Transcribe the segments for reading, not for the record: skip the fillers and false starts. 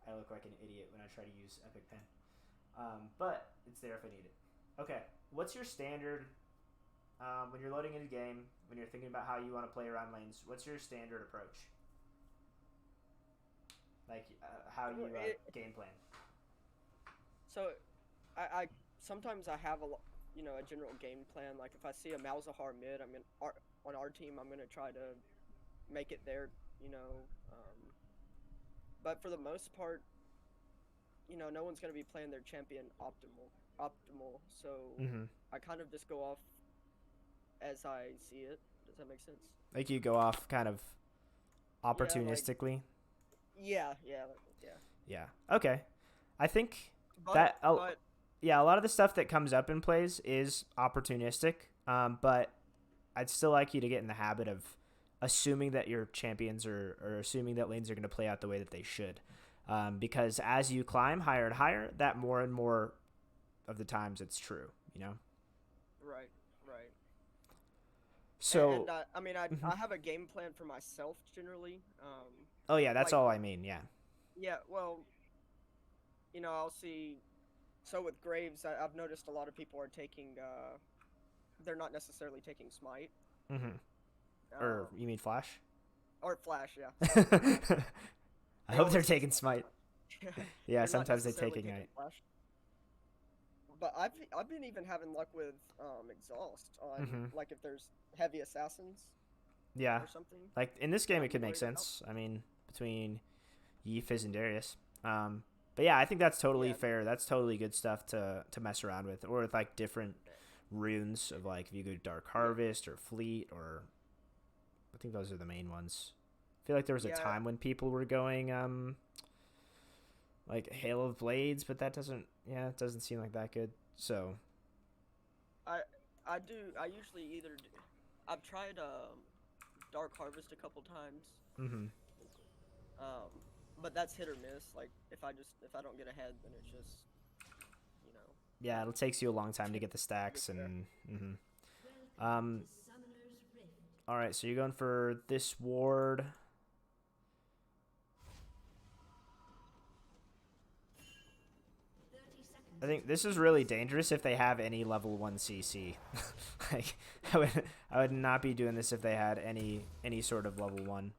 I look like an idiot when I try to use Epic Pen. But it's there if I need it. Okay, what's your standard when you're loading into the game, when you're thinking about how you want to play around lanes? What's your standard approach? Like how Well, you game plan? so I sometimes I have a general game plan. Like if I see a Malzahar mid, on our team, I'm gonna try to make it there. You know, but for the most part, no one's gonna be playing their champion optimal. So Mm-hmm. I kind of just go off as I see it. Does that make sense? Like you go off kind of Yeah, like opportunistically. yeah. Yeah. Okay. I think But that but yeah, a lot of the stuff that comes up in plays is opportunistic. But I'd still like you to get in the habit of assuming that your champions or assuming that lanes are going to play out the way that they should. Because as you climb higher and higher, that more and more of the times it's true, you know? right, right. And So, I mean, I mhm. I have a game plan for myself generally. Oh, yeah, that's Like all I mean. Yeah. yeah, well, I'll see. So with Graves, I've noticed a lot of people are taking. They're not necessarily taking Smite. Mm-hmm. Or Um, you mean Flash? or Flash. Yeah, sorry. I They hope they're always say taking Smite. Smite. Yeah, They're not sometimes they're necessarily taking taking Knight. Flash. But I've been even having luck with exhaust on Mm-hmm. like if there's heavy assassins Yeah. or something. Like in this game, Not it be could make worried about. sense. I mean, between Yi, Fizz, and Darius. But yeah, I think that's totally Yeah, fair. That's totally good stuff to mess around with, or with like different runes of like if you go Dark yeah, Harvest or Fleet, or I think those are the main ones. I feel like there was a yeah. time when people were going like Hail of Blades, but that doesn't it doesn't seem like that good. So I I do. I usually I've tried Dark Harvest a couple times. mm-hmm. Um, but that's hit or miss. Like if I don't get ahead, then it's just you know Yeah, it takes you a long time to get the to get stacks there. and all right, so you're going for this ward. I think this is really dangerous if they have any level 1 CC. Like I would not be doing this if they had any sort of level 1.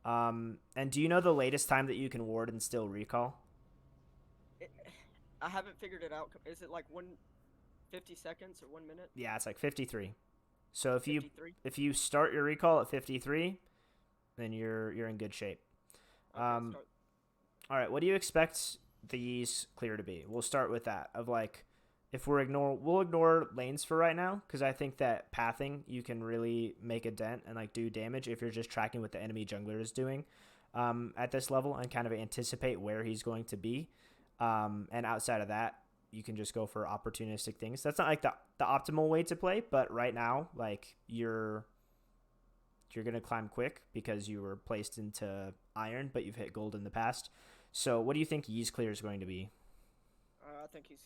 And do you know the latest time that you can ward and still recall? It, I haven't figured it out. Is it like 150 seconds or 1 minute? Yeah, it's like 53. So 53. if you start your recall at 53, then you're in good shape. Okay, Um, start. all right, what do you expect the Yee's clear to be? We'll start with that. Of like, if we'll ignore lanes for right now because I think that pathing you can really make a dent and like do damage if you're just tracking what the enemy jungler is doing at this level and kind of anticipate where he's going to be. And outside of that, you can just go for opportunistic things. That's not like the optimal way to play, but right now, like you're gonna climb quick because you were placed into iron, but you've hit gold in the past. So, what do you think Yee's clear is going to be? I think he's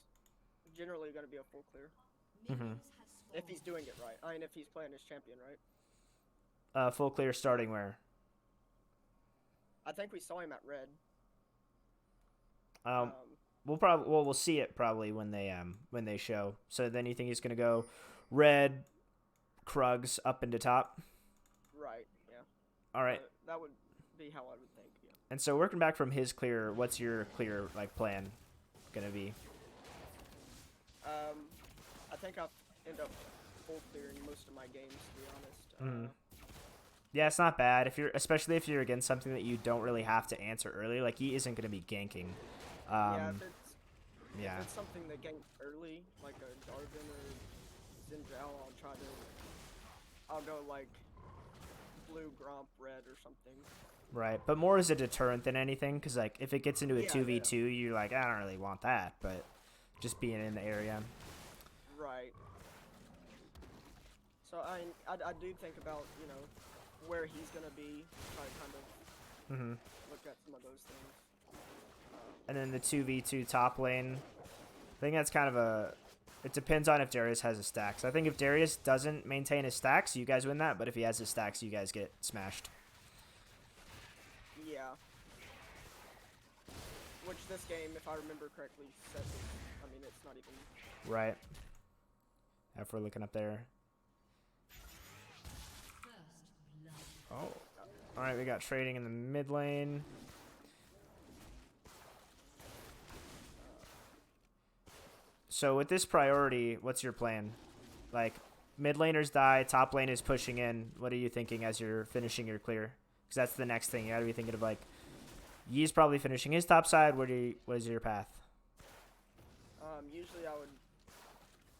generally going to be a full clear Mm-hmm. if he's doing it right. I mean, if he's playing his champion right. Full clear starting where? I think we saw him at red. Um, Um, we'll see it probably when they show. So then you think he's gonna go red, Krugs up into top. right. Yeah. All right. That would be how I would think. Yeah. And so working back from his clear, what's your clear like plan gonna be? Um, I think I'll end up full clearing most of my games, to be honest. Mm-hmm. Yeah, it's not bad if you're, especially if you're against something that you don't really have to answer early. Like he isn't going to be ganking. Yeah, Um, if yeah, it's something that ganks early, like a Darvin or Xin Zhao, I'll go like blue Gromp red or something. right. But more as a deterrent than anything, because like if it gets into a Yeah, two v yeah. two, you're like, I don't really want that. But just being in the area. Right. So I do think about where he's gonna be. Try to kind of Mm-hmm. look at some of those things. And then the two v two top lane. I think that's kind of a. It depends on if Darius has his stacks. I think if Darius doesn't maintain his stacks, you guys win that. But if he has his stacks, you guys get smashed. Yeah. this game, if I remember correctly, set. I mean, it's not even. Right. If we're looking up there. Oh. All right, we got trading in the mid lane. So with this priority, what's your plan? Like, mid laners die, top lane is pushing in. What are you thinking as you're finishing your clear? Because that's the next thing. You got to be thinking of, like, Yi's probably finishing his top side. What is your path? Usually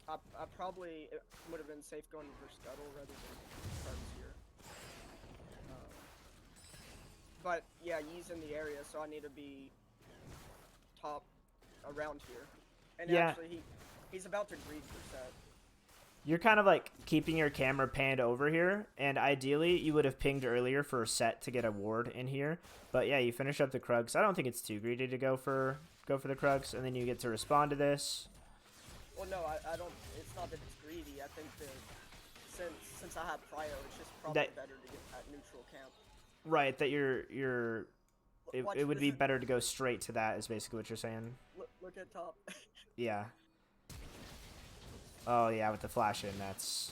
I probably it would have been safe going for Scuttle rather than Cards here. But yeah, Yi's in the area, so I need to be top around here. And Yeah. actually, he's about to greed for set. You're kind of like keeping your camera panned over here, and ideally you would have pinged earlier for a set to get a ward in here. But yeah, you finish up the Krugs. I don't think it's too greedy to go for the Krugs, and then you get to respond to this. Well, no, I don't. It's not that it's greedy. I think that since I have prio, it's just probably better to get that neutral camp. Right, that it would be This better to go straight to that. Is basically what you're saying. Look at top. Yeah. Oh yeah, with the flash in, that's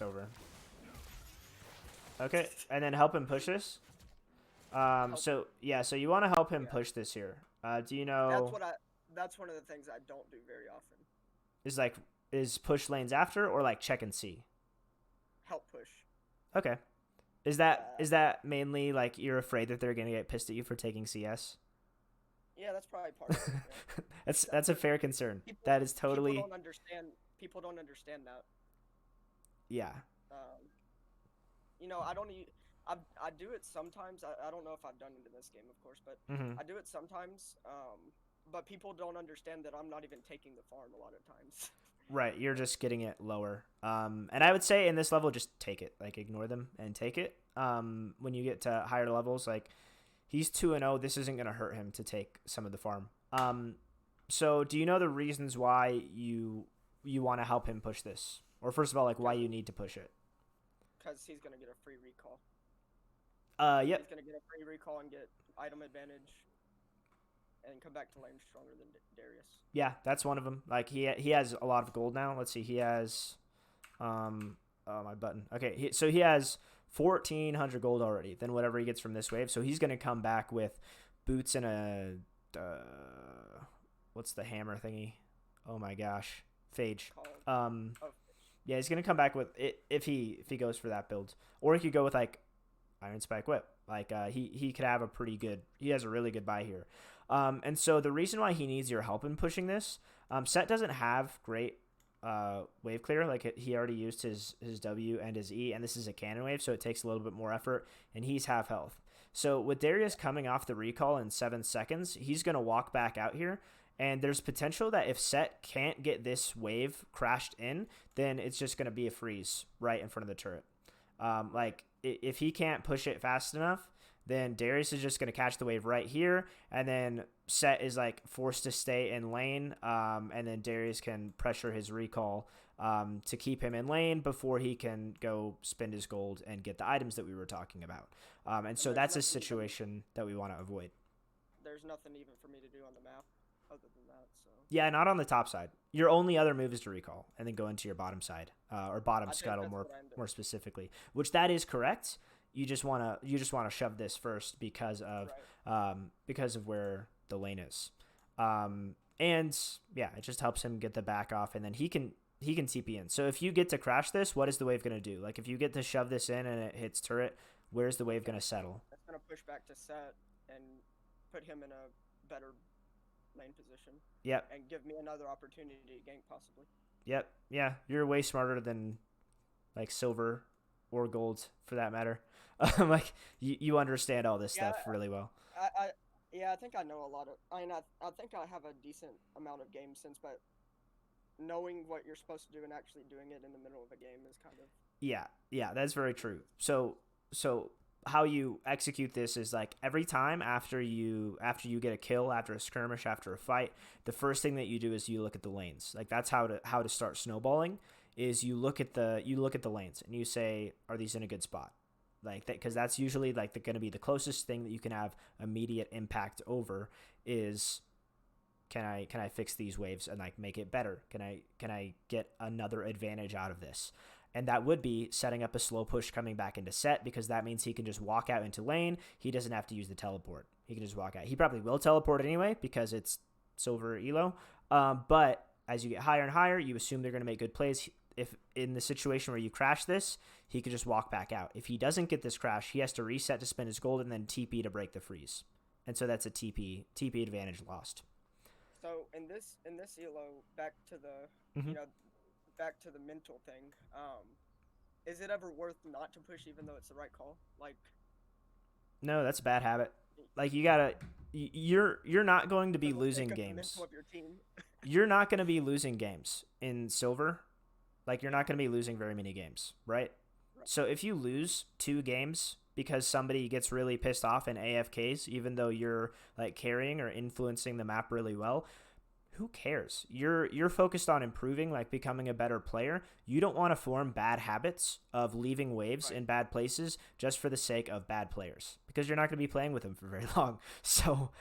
over. Okay, and then help him push this. So you want to help him push this here. Do you know? That's one of the things I don't do very often. Is push lanes after or like check and see? Help push. Okay. Is that mainly like you're afraid that they're gonna get pissed at you for taking CS? Yeah, that's probably part of it. Yeah. That's a fair concern. That is totally. People don't understand that. Yeah. You know, I do it sometimes. I don't know if I've done it in this game, of course, but I do it sometimes. But people don't understand that I'm not even taking the farm a lot of times. Right, you're just getting it lower. And I would say in this level, just take it. Like, ignore them and take it. When you get to higher levels, like, he's 2-0. This isn't going to hurt him to take some of the farm. So do you know the reasons why you want to help him push this? Or first of all, like, why you need to push it? Because he's going to get a free recall. Yep. He's going to get a free recall and get item advantage and come back to lane stronger than Darius. Yeah, that's one of them. Like, he has a lot of gold now. Let's see. He has my button. Okay, so he has 1,400 gold already. Then whatever he gets from this wave. So he's going to come back with boots and a what's the hammer thingy? Oh my gosh. Phage. Yeah, he's going to come back with it if he goes for that build. Or he could go with like Iron Spike Whip. Like he could have he has a really good buy here. And so the reason why he needs your help in pushing this, Set doesn't have great wave clear. Like he already used his W and his E, and this is a cannon wave, so it takes a little bit more effort, and he's half health. So with Darius coming off the recall in 7 seconds, he's going to walk back out here, and there's potential that if Set can't get this wave crashed in, then it's just going to be a freeze right in front of the turret. Like if he can't push it fast enough, then Darius is just going to catch the wave right here, and then Set is like forced to stay in lane, and then Darius can pressure his recall to keep him in lane before he can go spend his gold and get the items that we were talking about. And so that's a situation that we want to avoid. There's nothing even for me to do on the map other than that. So yeah, not on the top side. Your only other move is to recall and then go into your bottom side, or bottom scuttle more specifically, which that is correct. You just want to shove this first because of where the lane is. And yeah, it just helps him get the back off, and then he can TP in. So if you get to crash this, what is the wave going to do? Like if you get to shove this in and it hits turret, where's the wave going to settle? It's going to push back to Set and put him in a better lane position. Yep. And give me another opportunity to gank possibly. Yep. Yeah, you're way smarter than like silver or gold for that matter. Like you understand all this stuff really well. I think I know a lot of. I mean, I think I have a decent amount of game sense, but knowing what you're supposed to do and actually doing it in the middle of a game is kind of. Yeah, that's very true. So how you execute this is like every time after you get a kill, after a skirmish, after a fight, the first thing that you do is you look at the lanes. Like that's how to start snowballing. Is you look at the lanes and you say, are these in a good spot? like that, because that's usually like going to be the closest thing that you can have immediate impact over is can I fix these waves and like make it better? Can I get another advantage out of this? And that would be setting up a slow push coming back into set, because that means he can just walk out into lane. He doesn't have to use the teleport. He can just walk out. He probably will teleport anyway because it's silver elo. But as you get higher and higher, you assume they're going to make good plays. If in the situation where you crash this, he could just walk back out. If he doesn't get this crash, he has to reset to spend his gold and then TP to break the freeze. And so that's a TP advantage lost. So in this elo, back to the back to the mental thing. Is it ever worth not to push even though it's the right call? Like, no, that's a bad habit. Like you're not going to be losing games. Of your team. You're not going to be losing games in silver. Like you're not going to be losing very many games, right? So if you lose 2 games because somebody gets really pissed off and AFKs, even though you're like carrying or influencing the map really well, who cares? You're focused on improving, like becoming a better player. You don't want to form bad habits of leaving waves in bad places just for the sake of bad players, because you're not going to be playing with them for very long. So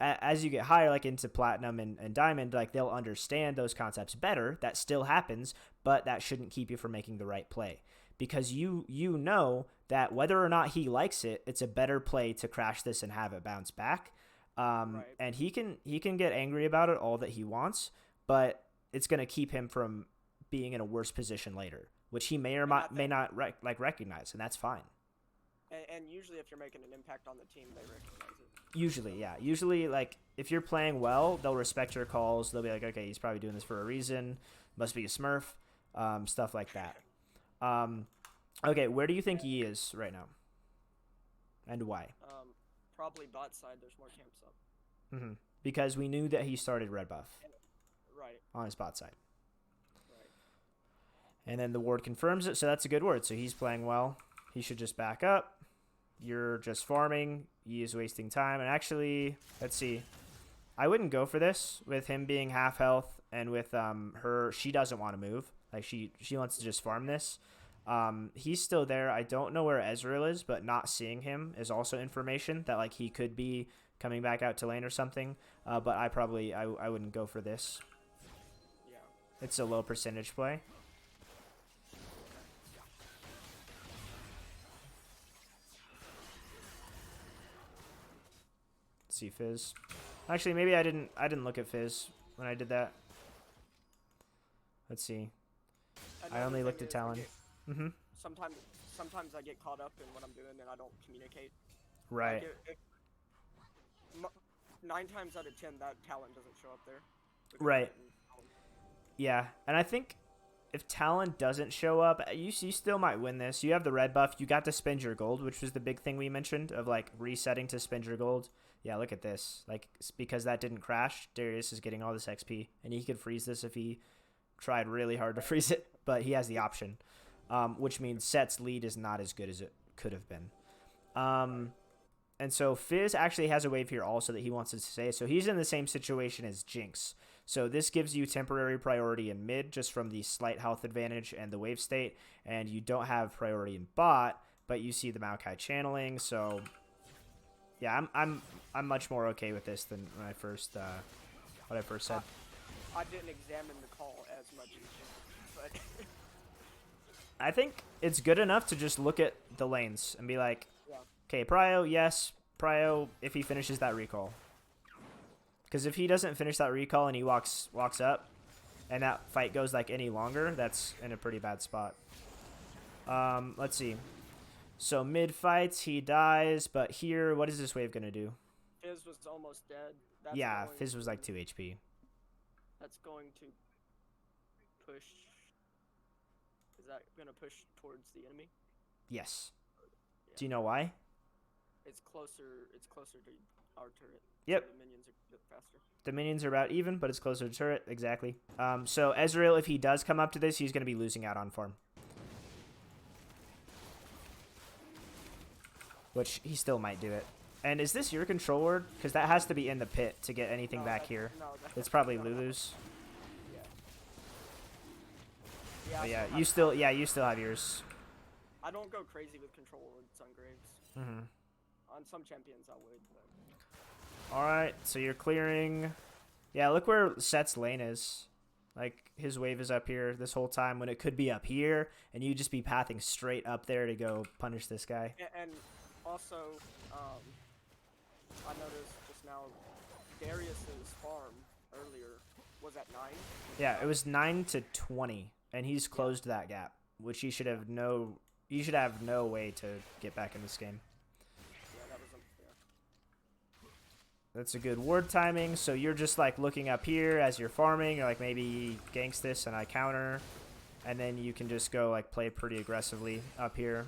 as you get higher, like into platinum and diamond, like they'll understand those concepts better. That still happens, but that shouldn't keep you from making the right play, because you know that whether or not he likes it, it's a better play to crash this and have it bounce back. And he can get angry about it all that he wants, but it's going to keep him from being in a worse position later, which he may or may not recognize, and that's fine. And usually if you're making an impact on the team, they recognize it. Usually, yeah. Usually, like, if you're playing well, they'll respect your calls. They'll be like, okay, he's probably doing this for a reason. Must be a smurf. Stuff like that. Okay, where do you think he is right now? And why? Probably bot side. There's more camps up. Mm-hmm. Because we knew that he started red buff. Right. On his bot side. Right. And then the ward confirms it, so that's a good word. So he's playing well. He should just back up. You're just farming. He is wasting time. And actually, let's see. I wouldn't go for this with him being half health and with her. She doesn't want to move. Like she wants to just farm this. He's still there. I don't know where Ezreal is, but not seeing him is also information that like he could be coming back out to lane or something. But I wouldn't go for this. Yeah. It's a low percentage play. Let's see Fizz. Actually, maybe I didn't look at Fizz when I did that. Let's see. I only looked at Talon. Mm-hmm. Sometimes I get caught up in what I'm doing and I don't communicate. Right. Like 9 times out of 10, that talent doesn't show up there. Right. Yeah, and I think if Talon doesn't show up, you still might win this. You have the red buff. You got to spend your gold, which was the big thing we mentioned of like resetting to spend your gold. Yeah, look at this. Like because that didn't crash, Darius is getting all this XP, and he could freeze this if he tried really hard to freeze it, but he has the option. Which means Set's lead is not as good as it could have been. And so Fizz actually has a wave here also that he wants to say. So he's in the same situation as Jinx. So this gives you temporary priority in mid just from the slight health advantage and the wave state. And you don't have priority in bot, but you see the Maokai channeling. So yeah, I'm much more okay with this than when I first said. I didn't examine the call as much as you, but I think it's good enough to just look at the lanes and be like, okay, Prio, yes. Prio, if he finishes that recall. Because if he doesn't finish that recall and he walks up and that fight goes like any longer, that's in a pretty bad spot. Let's see. So mid fights, he dies. But here, what is this wave going to do? Fizz was almost dead. Yeah, Fizz was like 2 HP. That's going to push. Is that going to push towards the enemy? Yes. Yeah. Do you know why? It's closer to our turret. Yep. So the minions are a bit faster. The minions are about even, but it's closer to turret. Exactly. So Ezreal, if he does come up to this, he's going to be losing out on farm. Which he still might do it. And is this your control word? Because that has to be in the pit to get anything back here. No, it's probably Lulu's. Yeah. You still have yours. I don't go crazy with control with Sungraves. Mm-hmm. On some champions I would, but... All right, so you're clearing. Yeah, look where Set's lane is. Like, his wave is up here this whole time when it could be up here, and you just be pathing straight up there to go punish this guy. And also, I noticed just now, Darius's farm earlier was at 9. Yeah, it was 9 to 20, and he's closed that gap, which he should have no. You should have no way to get back in this game. Yeah, that was That's a good ward timing. So you're just like looking up here as you're farming. You're like, maybe ganks this and I counter, and then you can just go like play pretty aggressively up here.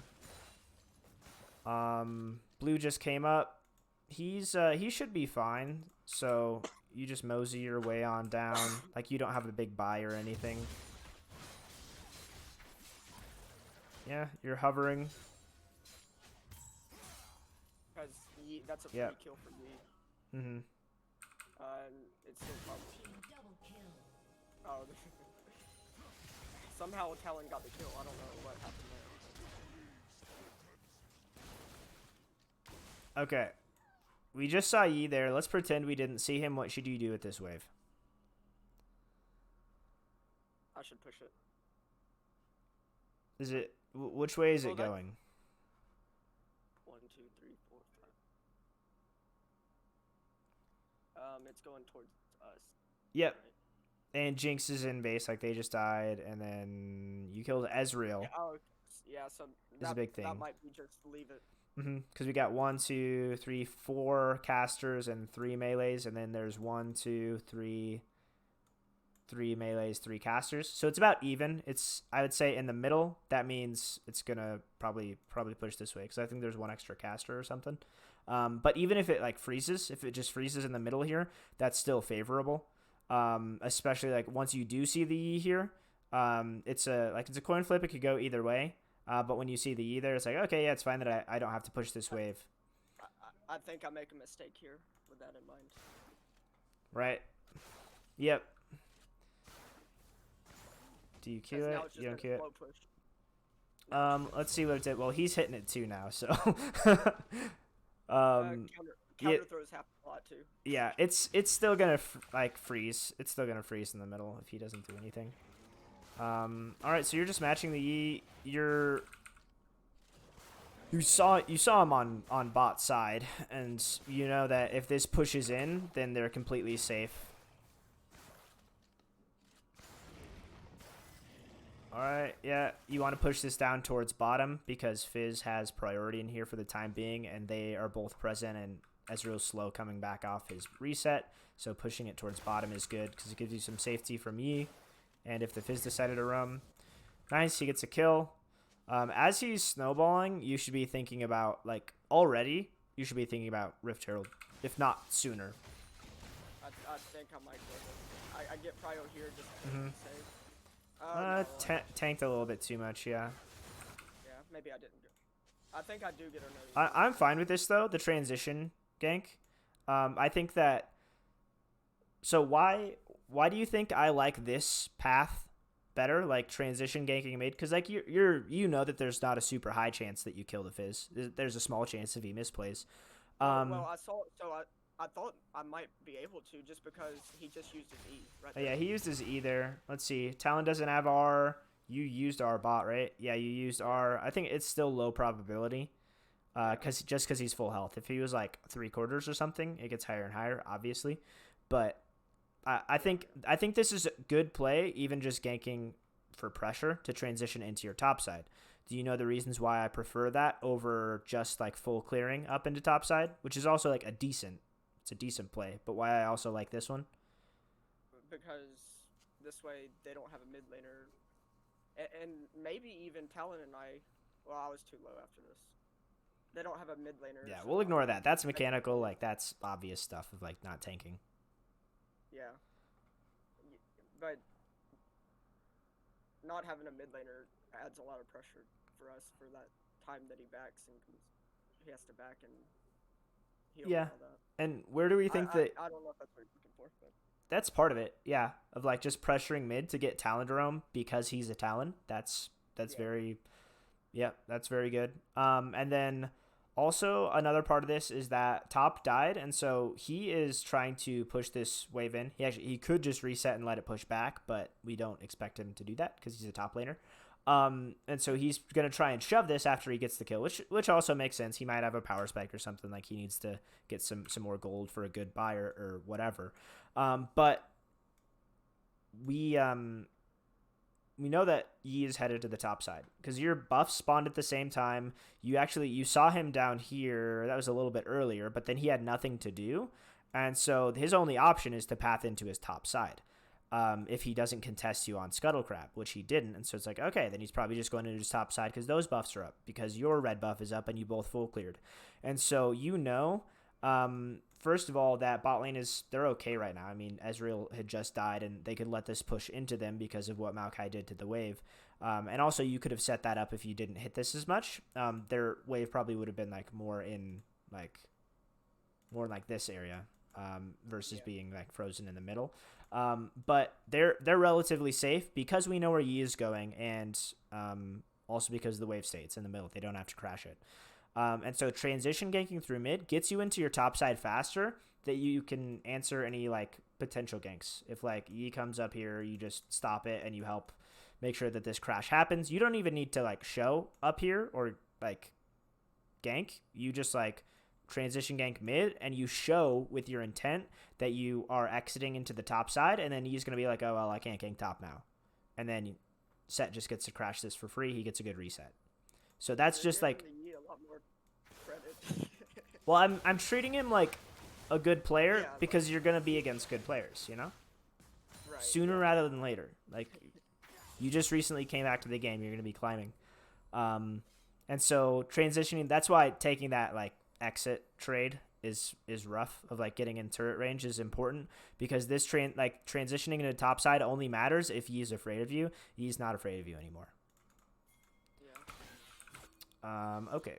Blue just came up. He should be fine. So you just mosey your way on down. Like, you don't have a big buy or anything. Yeah, you're hovering. because that's a free Yep. kill for me. Mm-hmm. It's still probably... Oh, somehow Talon got the kill. I don't know what happened there. Okay. We just saw Yi there. Let's pretend we didn't see him. What should you do with this wave? I should push it. Is it... which way is Well, it that- going? 1, 2, 3, 4, 5. It's going towards us. Yep. Right? And Jinx is in base, like they just died, and then you killed Ezreal. Yeah, oh, yeah, so Is a big thing. That might be just leave it. Because we got 1, 2, 3, 4 casters and 3 melees, and then there's 1, 2, 3 melees, 3 casters. So it's about even. It's, I would say, in the middle. That means it's gonna probably push this way because I think there's 1 extra caster or something. But even if it like freezes, if it just freezes in the middle here, that's still favorable. Especially like once you do see the E here, it's a coin flip. It could go either way. But when you see the E there, it's like, okay, yeah, it's fine that I don't have to push this wave. I think I make a mistake here with that in mind. Right. Yep. Do you 'Cause Q now it? it's just You don't gonna Q it? slow push. Let's see what it did. Well, he's hitting it too now, so. Counter yeah. throws happen a lot too. Yeah, it's still gonna freeze. It's still gonna freeze in the middle if he doesn't do anything. All right, so you're just matching the E. You saw him on bot side, and you know that if this pushes in, then they're completely safe. All right, yeah, you want to push this down towards bottom because Fizz has priority in here for the time being, and they are both present, and Ezreal's slow coming back off his reset, so pushing it towards bottom is good because it gives you some safety from Yi. And if the Fizz decided to roam, nice, he gets a kill. As he's snowballing, you should be thinking about, like, already, you should be thinking about Rift Herald, if not sooner. I think I might go with I get prio here just to Mhm. save. No, Tanked a little bit too much, yeah. yeah, maybe I didn't go. I think I do get another. I'm fine with this, though, the transition gank. I think that... So why do you think I like this path better, like transition ganking mid? Because like you know that there's not a super high chance that you kill the Fizz. There's a small chance if he misplays. Well, I saw. So I thought I might be able to just because he just used his E. Right there. Yeah, he used his E there. Let's see. Talon doesn't have R. You used R bot, right? Yeah, you used R. I think it's still low probability. Because he's full health. If he was like 3/4 or something, it gets higher and higher, obviously. But I think this is a good play, even just ganking for pressure to transition into your top side. Do you know the reasons why I prefer that over just like full clearing up into top side, which is also like it's a decent play, but why I also like this one? Because this way they don't have a mid laner, and maybe even Talon and I. Well, I was too low after this. They don't have a mid laner. Yeah, so we'll ignore that. That's mechanical, like that's obvious stuff of like not tanking. Yeah. But not having a mid laner adds a lot of pressure for us for that time that he backs and he has to back and heal Yeah. and all that. And where do we think that I don't know if that's what you're looking for, but that's part of it? Yeah, of like just pressuring mid to get Talon to roam because he's a Talon. That's Yeah. very Yep, that's very good. And then also another part of this is that top died, and so he is trying to push this wave in. He could just reset and let it push back, but we don't expect him to do that because he's a top laner. And so he's gonna try and shove this after he gets the kill, which also makes sense. He might have a power spike or something, like he needs to get some more gold for a good buy or whatever. But we know that Yi is headed to the top side because your buff spawned at the same time. You saw him down here. That was a little bit earlier, but then he had nothing to do, and so his only option is to path into his top side. If he doesn't contest you on Scuttlecrab, which he didn't, and so it's like, okay, then he's probably just going into his top side because those buffs are up, because your red buff is up and you both full cleared, and so first of all, that bot lane they're okay right now. I mean, Ezreal had just died, and they could let this push into them because of what Maokai did to the wave. And also, you could have set that up if you didn't hit this as much. Their wave probably would have been more in this area versus being frozen in the middle. But they're relatively safe because we know where Yi is going, and also because the wave states in the middle. They don't have to crash it. And so transition ganking through mid gets you into your top side faster, that you can answer any potential ganks. If Yi comes up here, you just stop it and you help make sure that this crash happens. You don't even need to show up here or gank. You just transition gank mid and you show with your intent that you are exiting into the top side, and then Yi's going to be like, oh, well, I can't gank top now. And then Set just gets to crash this for free. He gets a good reset. So that's just well, I'm treating him like a good player because you're gonna be against good players, right, sooner rather than later. You just recently came back to the game, you're gonna be climbing, and so transitioning. That's why taking that exit trade is rough. Of getting in turret range is important, because this transitioning into top side only matters if he's afraid of you. He's not afraid of you anymore. Okay.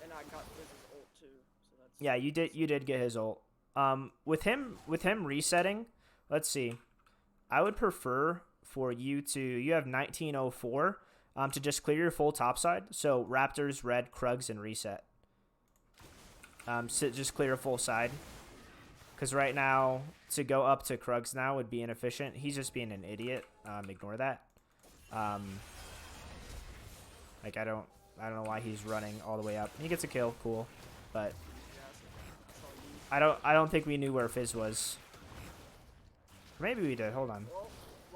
And I got his ult too, so that's... Yeah, you did get his ult. With him resetting, let's see. I would prefer for you have 1904, to just clear your full top side. So Raptors, Red, Krugs, and reset. So just clear a full side. Because right now, to go up to Krugs now would be inefficient. He's just being an idiot. Ignore that. I don't know why he's running all the way up. He gets a kill, cool, but I don't think we knew where Fizz was. Or maybe we did. Hold on.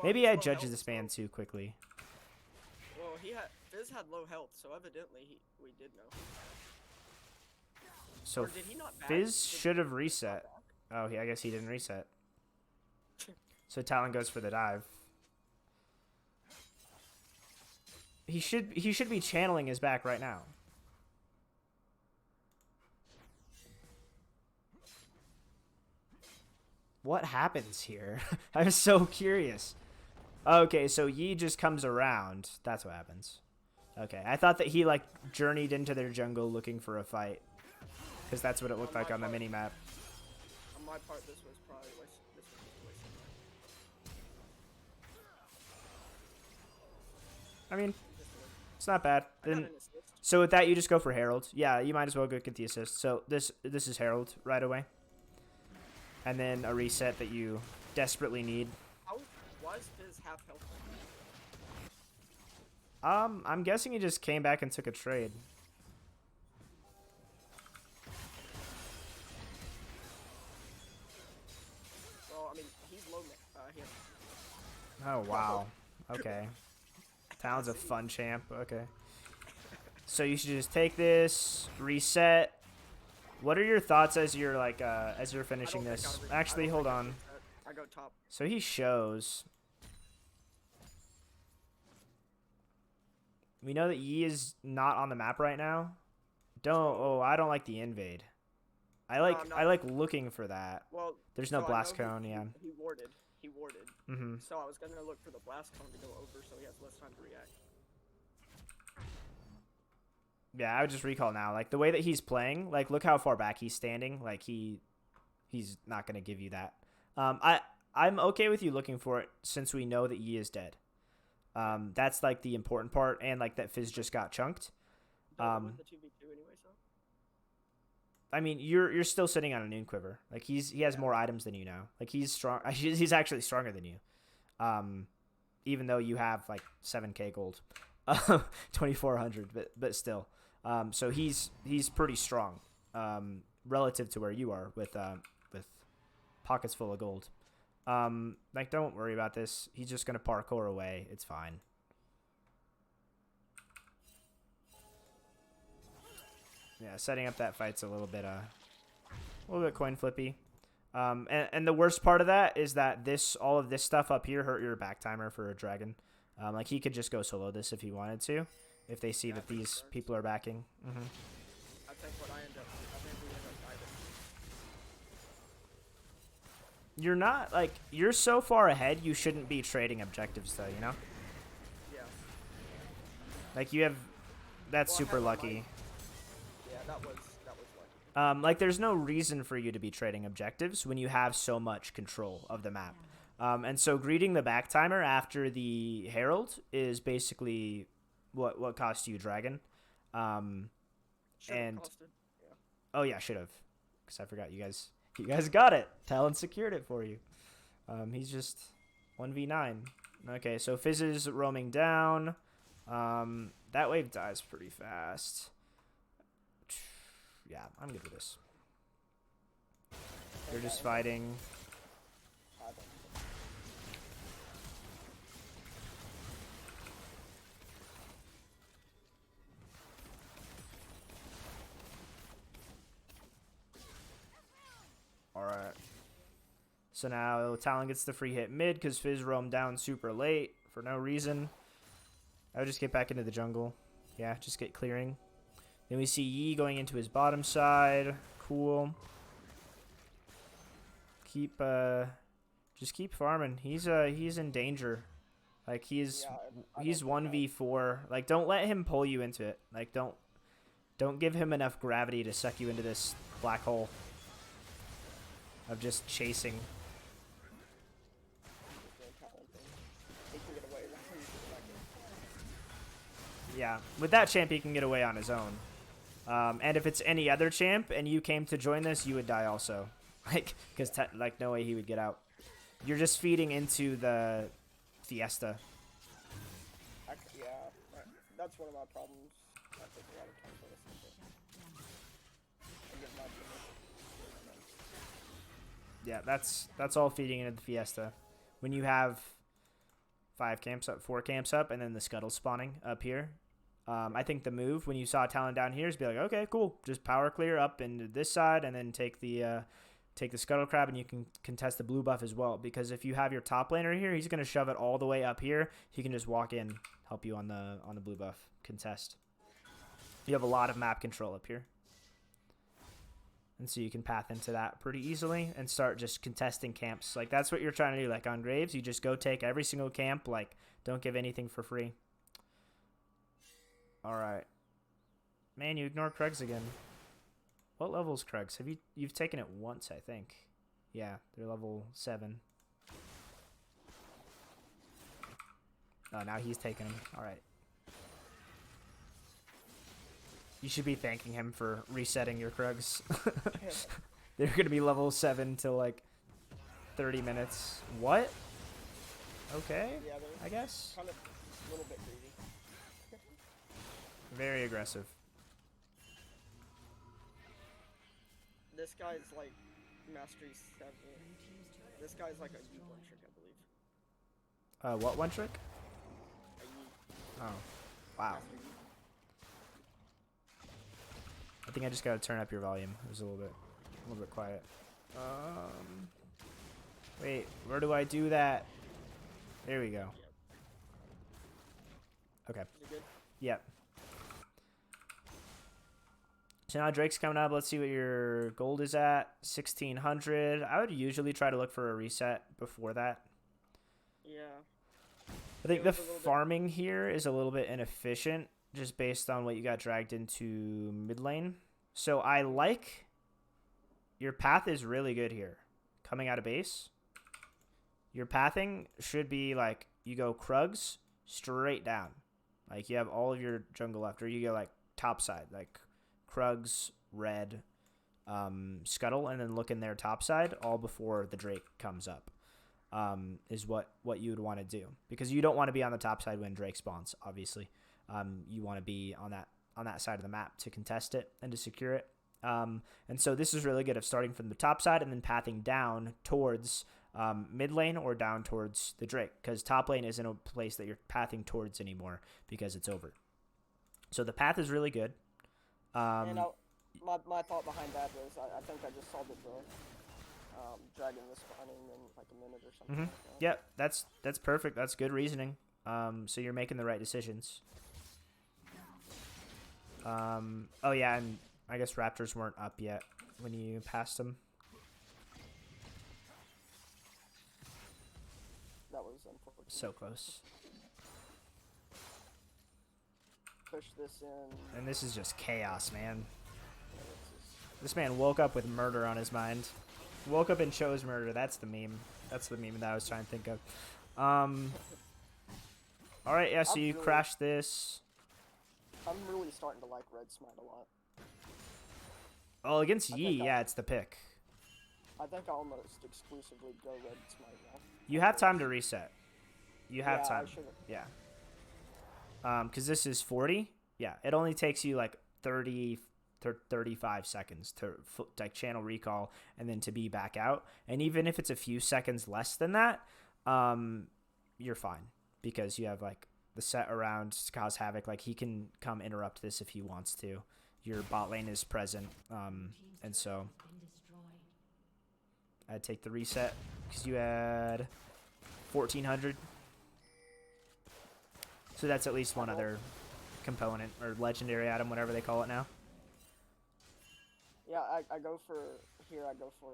Maybe I judged this man too quickly. Well, Fizz had low health, so evidently we did know. So Fizz should have reset. Oh, I guess he didn't reset. So Talon goes for the dive. He should be channeling his back right now. What happens here? I'm so curious. Okay, so Yi just comes around. That's what happens. Okay, I thought that he journeyed into their jungle looking for a fight, because that's what it looked like on the mini map. On my part, this was probably wasted. I mean, it's not bad. Then, so with that, you just go for Herald. Yeah, you might as well go get the assist. So this is Herald right away. And then a reset that you desperately need. Why is Fizz half health? I'm guessing he just came back and took a trade. Well, I mean, he's low here. Oh, wow. Okay. Talon's a fun champ. Okay. So you should just take this, reset. What are your thoughts as you're as you're finishing this? Actually, hold on. I go top. So he shows. We know that Yi is not on the map right now. I don't like the invade. I like looking for that. Well, there's no blast cone, yeah. He warded. Mm-hmm. So I was gonna look for the blast cone to go over, so he has less time to react. Yeah, I would just recall now. The way that he's playing, look how far back he's standing. He's not gonna give you that. I'm okay with you looking for it since we know that Yi is dead. That's like the important part, and like that Fizz just got chunked. Don't win the 2v2 anyway, so. I mean, you're still sitting on a Noon Quiver. Like he has more items than you now. Like he's strong. He's actually stronger than you. Even though you have like 7k gold, 2400, but still. So he's pretty strong. Relative to where you are with pockets full of gold. Like don't worry about this. He's just gonna parkour away. It's fine. Yeah, setting up that fight's a little bit coin flippy. And the worst part of that is that all of this stuff up here hurt your back timer for a dragon. Like he could just go solo this if he wanted to, if they see that these people are backing. Mm-hmm. I think we end up diving. You're not like you're so far ahead. You shouldn't be trading objectives though. You know. Yeah. Like you have, that's super lucky. Yeah, that was lucky. Like there's no reason for you to be trading objectives when you have so much control of the map. And so greeting the back timer after the Herald is basically what cost you Dragon. Should've And costed. Yeah. oh yeah, should have, because I forgot you guys got it. Talon secured it for you. He's just 1v9. Okay, so Fizz is roaming down. That wave dies pretty fast. Yeah, I'm good with this. They're just fighting. Alright. So now Talon gets the free hit mid because Fizz roamed down super late for no reason. I would just get back into the jungle. Yeah, just get clearing. Then we see Yi going into his bottom side. Cool. Just keep farming. He's in danger. Like he's 1v4. Like don't let him pull you into it. Like don't give him enough gravity to suck you into this black hole of just chasing. Yeah, with that champ he can get away on his own. And if it's any other champ and you came to join this, you would die also. Like, because like no way he would get out. You're just feeding into the Fiesta. Yeah, that's one of my problems. I think a lot of times when I see it. Yeah, that's all feeding into the Fiesta. When you have 4 camps up, and then the scuttle spawning up here. I think the move when you saw Talon down here is be like, okay, cool, just power clear up into this side, and then take the scuttle crab, and you can contest the blue buff as well. Because if you have your top laner here, he's gonna shove it all the way up here. He can just walk in, help you on the blue buff contest. You have a lot of map control up here. And so you can path into that pretty easily and start just contesting camps. Like, that's what you're trying to do. Like, on Graves, you just go take every single camp. Like, don't give anything for free. All right. Man, you ignore Krugs again. What level is Krugs? You've taken it once, I think. Yeah, they're level 7. Oh, now he's taking him. All right. You should be thanking him for resetting your Krugs. They're going to be level 7 till like 30 minutes. What? Okay, Yeah, I guess. kind of a little bit greedy. Very aggressive. This guy's like mastery 7. This guy's like a Yeet one trick, I believe. What one trick? A Yeet. Oh, wow. Master Yeet. I think I just got to turn up your volume. It was a little bit quiet. Wait, where do I do that? There we go. Okay. Is it good? Yep. So now Drake's coming up. Let's see what your gold is at. 1600. I would usually try to look for a reset before that. Yeah. I think It the was a little bit- farming here is a little bit inefficient just based on what you got dragged into mid lane. So I like your path is really good here. Coming out of base, your pathing should be like you go Krugs, straight down. Like you have all of your jungle left, or you go like top side, like Krugs, Red, Scuttle, and then look in their top side all before the Drake comes up. Is what you would want to do, because you don't want to be on the top side when Drake spawns. Obviously, you want to be on that side of the map to contest it and to secure it. And so this is really good of starting from the top side and then pathing down towards mid lane or down towards the Drake, because top lane isn't a place that you're pathing towards anymore because it's over. So the path is really good. And my thought behind that was I think I just saw that the dragon was spawning in like a minute or something. Like that. Yeah, that's perfect. That's good reasoning. So you're making the right decisions. Oh yeah, and I guess Raptors weren't up yet when you passed them. That was unfortunate. So close. Push this in. And this is just chaos, man. This man woke up with murder on his mind. Woke up and chose murder. That's the meme. That's the meme that I was trying to think of. All right, yeah. So you crashed this. I'm really starting to like Red Smite a lot. Oh, against Yi, yeah, it's the pick. I think I almost exclusively go Red Smite now. You have time to reset. You have Yeah, time. Yeah. Because this is 40. Yeah, it only takes you like 35 seconds to like channel recall and then to be back out. And even if it's a few seconds less than that, you're fine, because you have like the set around to cause havoc. Like he can come interrupt this if he wants to. Your bot lane is present, and so I'd take the reset because you had 1400. So that's at least one other component or legendary item, whatever they call it now. Yeah, I go for here. I go for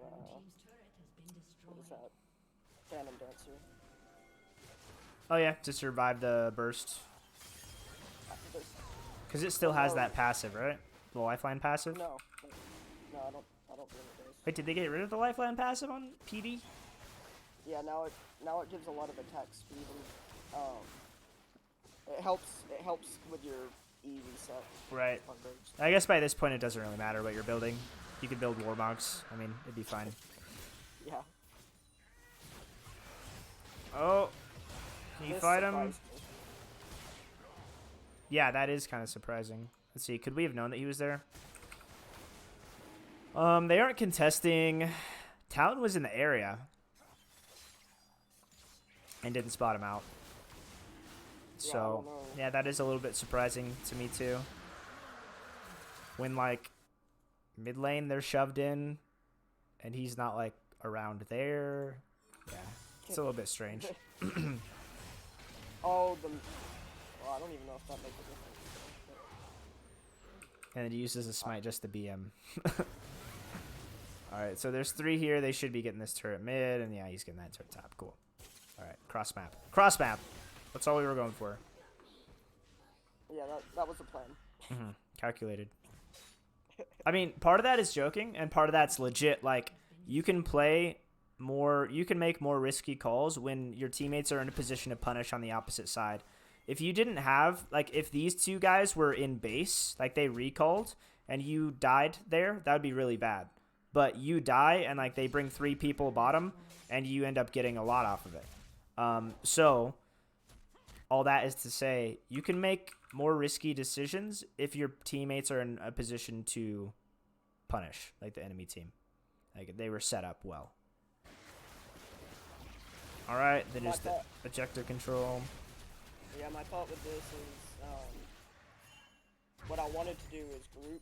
what is that? Phantom Dancer. Oh yeah, to survive the burst. Because it still has that passive, right? The lifeline passive? No, I don't believe it does. Wait, did they get rid of the lifeline passive on PD? Yeah, now it gives a lot of attack speed and it helps with your E reset. Right. On burst. I guess by this point it doesn't really matter what you're building. You could build Warmogs. I mean, it'd be fine. Yeah. Oh, can you This fight him? surprised me. Yeah, that is kind of surprising. Let's see. Could we have known that he was there? They aren't contesting. Talon was in the area and didn't spot him out. Yeah, I So, don't know. yeah, that is a little bit surprising to me too. When like mid lane they're shoved in and he's not like around there. Yeah, it's a little bit strange. Oh, well, I don't even know if that makes a difference. And he uses a smite just to BM. Alright, so there's 3 here. They should be getting this turret mid, and yeah, he's getting that turret top. Cool. Alright, cross map. Cross map! That's all we were going for. Yeah, that was the plan. Calculated. I mean, part of that is joking, and part of that's legit. Like, you can make more risky calls when your teammates are in a position to punish on the opposite side. If you didn't have, like, if these 2 guys were in base, like they recalled, and you died there, that would be really bad. But you die, and, like, they bring 3 people bottom, and you end up getting a lot off of it. So, all that is to say, you can make more risky decisions if your teammates are in a position to punish, like the enemy team. Like, they were set up well. Alright, then just the ejector control. Yeah, my thought with this is, what I wanted to do is group,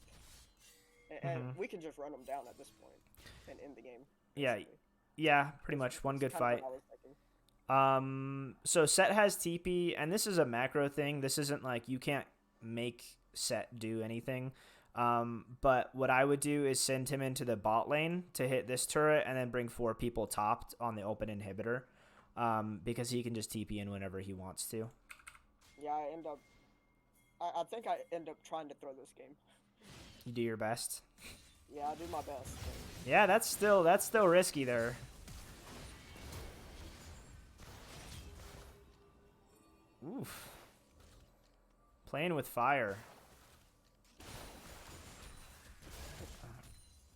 and we can just run them down at this point and end the game. Yeah, basically. yeah, pretty much. One good Kind fight. of what I was thinking. So Set has TP, and this is a macro thing. This isn't like you can't make Set do anything. But what I would do is send him into the bot lane to hit this turret and then bring 4 people topped on the open inhibitor. Because he can just TP in whenever he wants to. Yeah, I think I end up trying to throw this game. You do your best. Yeah, I do my best. Yeah, that's still risky there. Oof. Playing with fire.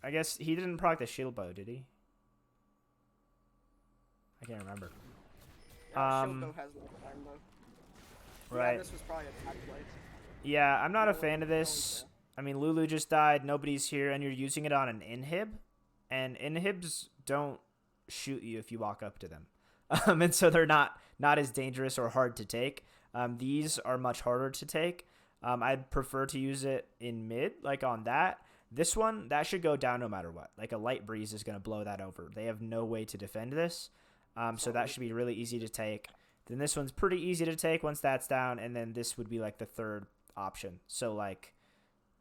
I guess he didn't proc the shield bow, did he? I can't remember. Shield bow has no time though. Right. Yeah, this was probably a tag play. Yeah, I'm not a No fan of one- this. I mean, Lulu just died. Nobody's here, and you're using it on an inhib, and inhibs don't shoot you if you walk up to them, and so they're not as dangerous or hard to take. These are much harder to take. I'd prefer to use it in mid, like on that. This one, that should go down no matter what. Like a light breeze is going to blow that over. They have no way to defend this, so that should be really easy to take. Then this one's pretty easy to take once that's down, and then this would be like the third option. So like,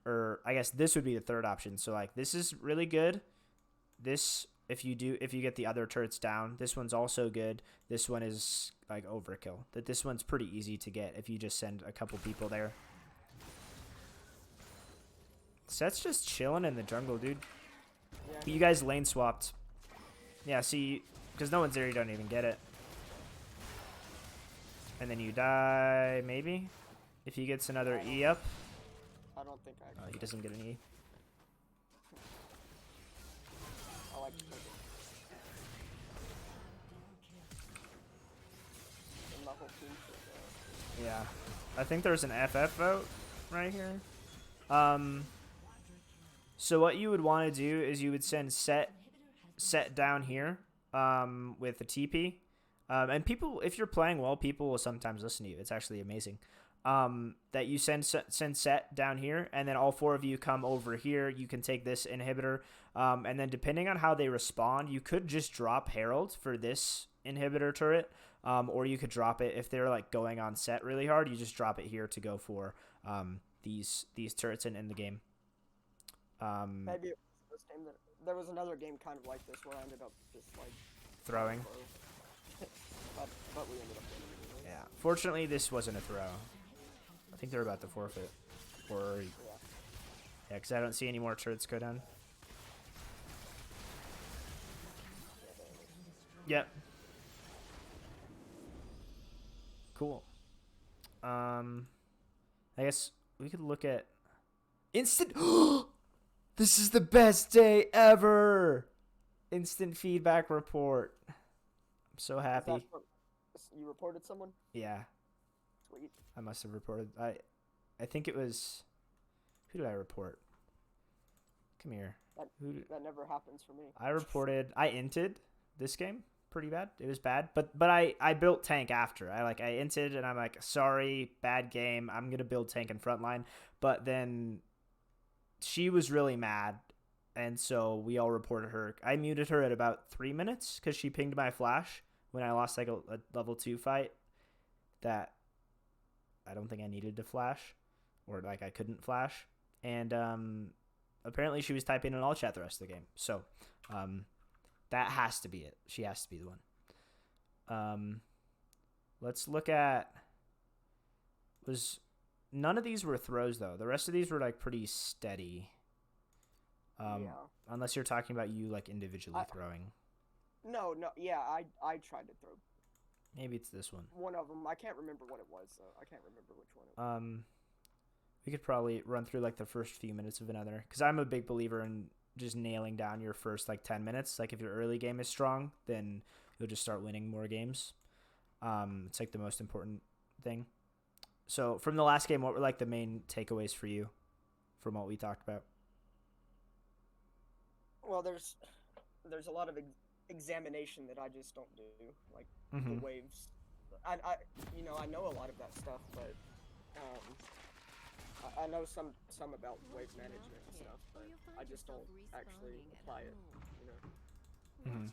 or I guess this would be the third option. So like, this is really good. This, if you get the other turrets down, this one's also good. This one is like overkill. That this one's pretty easy to get if you just send a couple people there. Set's just chilling in the jungle, dude. Yeah, You guys lane swapped. Yeah, see, because no one's there, you don't even get it. And then you die, maybe? If he gets another E up. I don't think I Oh, actually. he doesn't get an E. I like to take it. And my whole team should, Yeah. I think there's an FF vote right here. So what you would want to do is you would send set down here with the TP. And people, if you're playing well, people will sometimes listen to you. It's actually amazing. That you send set down here, and then all four of you come over here. You can take this inhibitor, and then depending on how they respond, you could just drop Herald for this inhibitor turret, or you could drop it if they're like going on set really hard. You just drop it here to go for these turrets in the game. maybe it was this game that there was another game kind of like this where I ended up just like Throwing. but we ended up winning anyways. Yeah. Fortunately, this wasn't a throw. I think they're about to forfeit. Or yeah, because I don't see any more turrets go down. Yep. Cool. I guess we could look at instant. This is the best day ever. Instant feedback report. I'm so Is happy. that you reported someone? Yeah, Sweet. I must have reported. I think it was. Who did I report? Come here. That never happens for me. I reported. I inted this game pretty bad. It was bad, but I built tank after. I inted and I'm like, sorry, bad game. I'm gonna build tank in frontline. But then she was really mad, and so we all reported her. I muted her at about 3 minutes because she pinged my flash when I lost like a level 2 fight that I don't think I needed to flash, or like I couldn't flash. And apparently she was typing in all chat the rest of the game. So that has to be it. She has to be the one. Let's look at none of these were throws though. The rest of these were like pretty steady. Yeah. Unless you're talking about you like individually throwing. No, yeah, I tried to throw Maybe it's this one. one of them. I can't remember what it was though. I can't remember which one it was. We could probably run through like the first few minutes of another, because I'm a big believer in just nailing down your first like 10 minutes. Like if your early game is strong, then you'll just start winning more games. It's like the most important thing. So from the last game, what were like the main takeaways for you from what we talked about? Well, there's a lot of examination that I just don't do, like the waves. I know a lot of that stuff, but I know some about wave management and stuff, but I just don't actually apply it. You know.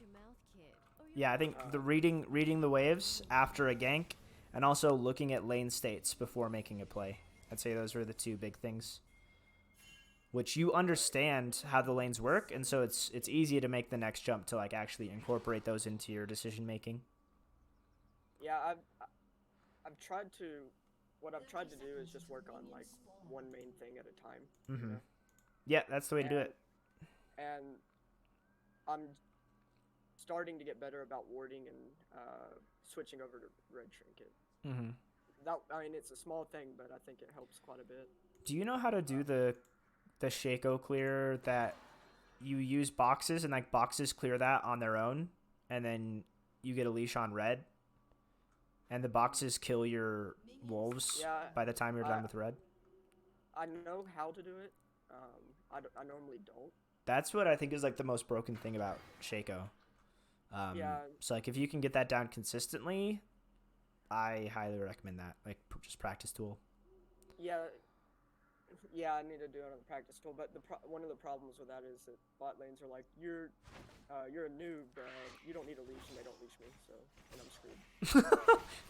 Yeah, I think the reading the waves after a gank, and also looking at lane states before making a play. I'd say those are the two big things. Which you understand how the lanes work, and so it's easy to make the next jump to like actually incorporate those into your decision making. Yeah, I've tried to. What I've tried to do is just work on like one main thing at a time. Mm-hmm. You know? Yeah, that's the way to do it. And I'm starting to get better about warding and switching over to red trinket. Mm-hmm. I mean, it's a small thing, but I think it helps quite a bit. Do you know how to do the Shaco clear that you use boxes and like boxes clear that on their own, and then you get a leash on red, and the boxes kill your wolves Yeah, by the time you're done with red? I know how to do it. I normally don't. That's what I think is like the most broken thing about Shaco. Yeah. So like if you can get that down consistently, I highly recommend that. Like just practice tool. Yeah, yeah, I need to do it on the practice tool. But one of the problems with that is that bot lanes are like, you're a noob. You don't need a leash, and they don't leash me, so and I'm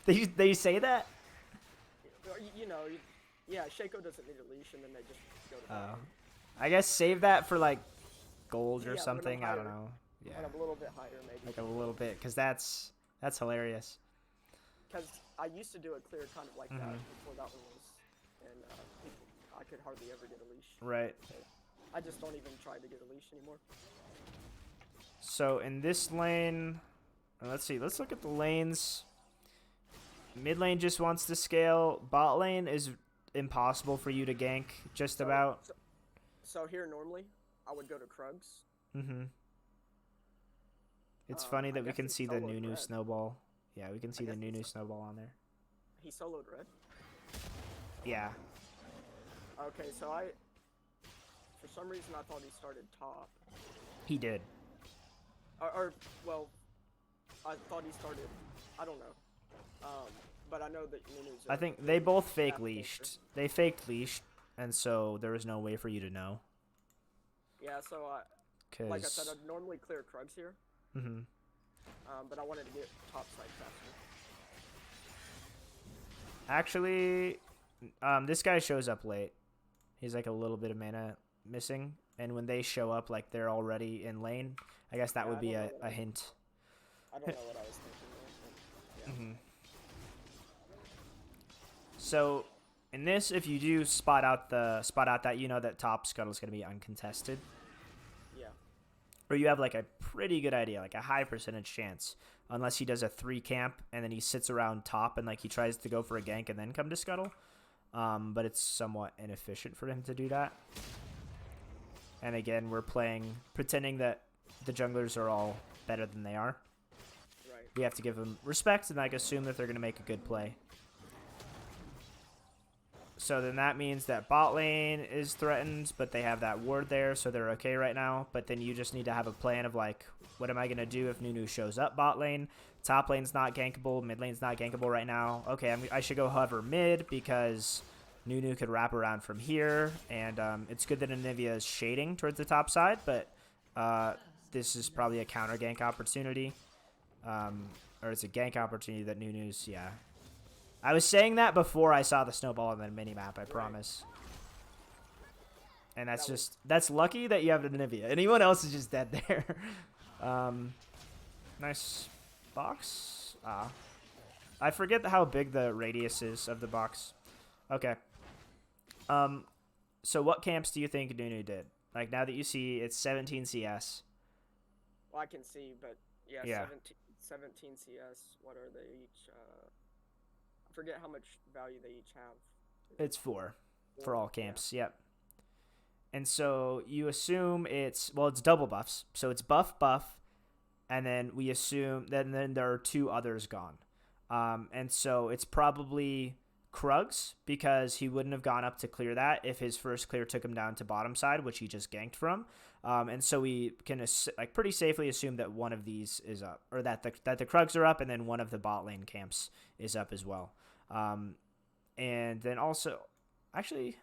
screwed. They say that. Yeah, Shaco doesn't need a leash, and then they just go to. I guess save that for like gold or Yeah, something. I don't know. Yeah, when I'm a little bit higher, maybe. like a little bit, because that's hilarious. Because I used to do a clear kind of like that Mhm. before that one was, and I could hardly ever get a leash. Right. So I just don't even try to get a leash anymore. So in this lane, let's see. Let's look at the lanes. Mid lane just wants to scale. Bot lane is impossible for you to gank. Just about. So here normally, I would go to Krugs. Mm-hmm. It's funny I that we guess can he see the soloed Nunu red. snowball. Yeah, we can see the guess Nunu he's- snowball on there. He soloed red. Yeah. Okay, so for some reason I thought he started top. He did. Well, I thought he started. I don't know. But I know that Nunu's. I think they both fake half leashed. dancer. They faked leashed, and so there was no way for you to know. Yeah, so Cause. like I said, I'd normally clear Krugs here, Mm-hmm. but I wanted to get top side faster. Actually, this guy shows up late. He's like a little bit of mana missing, and when they show up, like they're already in lane. I guess that Yeah, would I be don't a, know what a I- hint. I don't know what I was thinking there. But yeah. Mm-hmm. So, in this, if you do spot out that you know that top scuttle is going to be uncontested, Yeah. or you have like a pretty good idea, like a high percentage chance, unless he does a 3 camp and then he sits around top and like he tries to go for a gank and then come to scuttle. But it's somewhat inefficient for him to do that. And again, we're pretending that the junglers are all better than they are. Right. We have to give them respect and like assume that they're going to make a good play. So then that means that bot lane is threatened, but they have that ward there, so they're okay right now. But then you just need to have a plan of like, what am I going to do if Nunu shows up bot lane? Top lane's not gankable, mid lane's not gankable right now. Okay, I should go hover mid because Nunu could wrap around from here. And it's good that Anivia is shading towards the top side, but this is probably a counter gank opportunity. Or it's a gank opportunity that Nunu's, yeah. I was saying that before I saw the snowball on the minimap, I promise. And that's lucky that you have Anivia. Anyone else is just dead there. Nice box. I forget how big the radius is of the box. Okay. So what camps do you think Nunu did? Like now that you see it's 17 CS. Well, I can see, but yeah, Yeah. 17 CS. What are they each? I forget how much value they each have. It's 4 for all camps. Yep. And so you assume it's double buffs. So it's buff, and then we assume that then there are 2 others gone. And so it's probably Krugs because he wouldn't have gone up to clear that if his first clear took him down to bottom side, which he just ganked from. And so we can like pretty safely assume that one of these is up, or that the Krugs are up, and then one of the bot lane camps is up as well. And then also, actually,